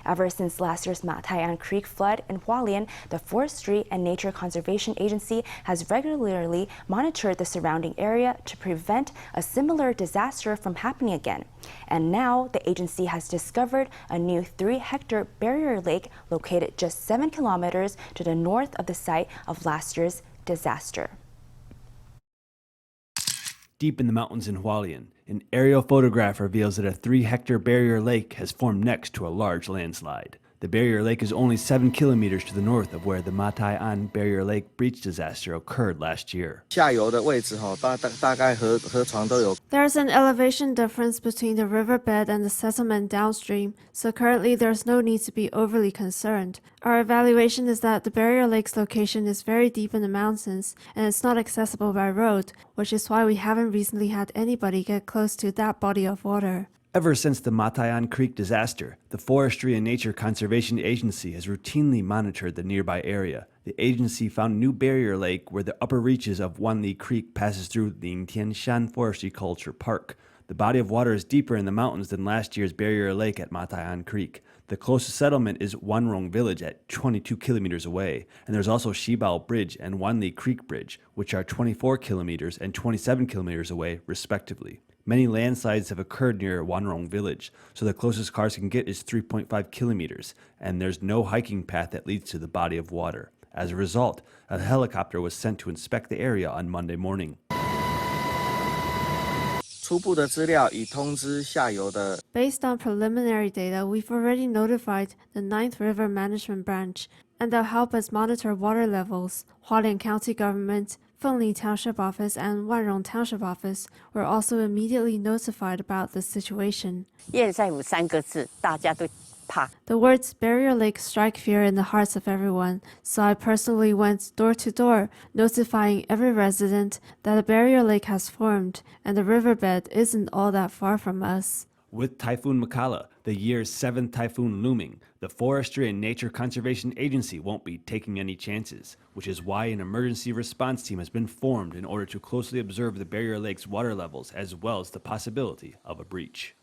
Ever since last year's Matai'an Creek flood in Hualien, the Forestry and Nature Conservation Agency has regularly monitored the surrounding area to prevent a similar disaster from happening again. And now the agency has discovered a new 3-hectare barrier lake located just 7 kilometers to the north of the site of last year's disaster. Deep in the mountains in Hualien, an aerial photograph reveals that a 3-hectare barrier lake has formed next to a large landslide. The barrier lake is only 7 kilometers to the north of where the Matai'an Barrier Lake breach disaster occurred last year. There's an elevation difference between the riverbed and the settlement downstream, so currently there's no need to be overly concerned. Our evaluation is that the barrier lake's location is very deep in the mountains and it's not accessible by road, which is why we haven't recently had anybody get close to that body of water. Ever since the Matai'an Creek disaster, the Forestry and Nature Conservation Agency has routinely monitored the nearby area. The agency found a new barrier lake where the upper reaches of Wanli Creek passes through the Tianshan Forestry Culture Park. The body of water is deeper in the mountains than last year's barrier lake at Matai'an Creek. The closest settlement is Wanrong Village at 22 kilometers away, and there's also Shibao Bridge and Wanli Creek Bridge, which are 24 kilometers and 27 kilometers away, respectively. Many landslides have occurred near Wanrong Village, so the closest cars can get is 3.5 kilometers, and there's no hiking path that leads to the body of water. As a result, a helicopter was sent to inspect the area on Monday morning. Based on preliminary data, we've already notified the 9th River Management Branch, and they'll help us monitor water levels. Hualien County Government, Fengli Township Office, and Wanrong Township Office were also immediately notified about the situation. The words barrier lake strike fear in the hearts of everyone, so I personally went door to door, notifying every resident that a barrier lake has formed and the riverbed isn't all that far from us. With Typhoon Makala, the year's 7th typhoon looming, the Forestry and Nature Conservation Agency won't be taking any chances, which is why an emergency response team has been formed in order to closely observe the barrier lake's water levels as well as the possibility of a breach.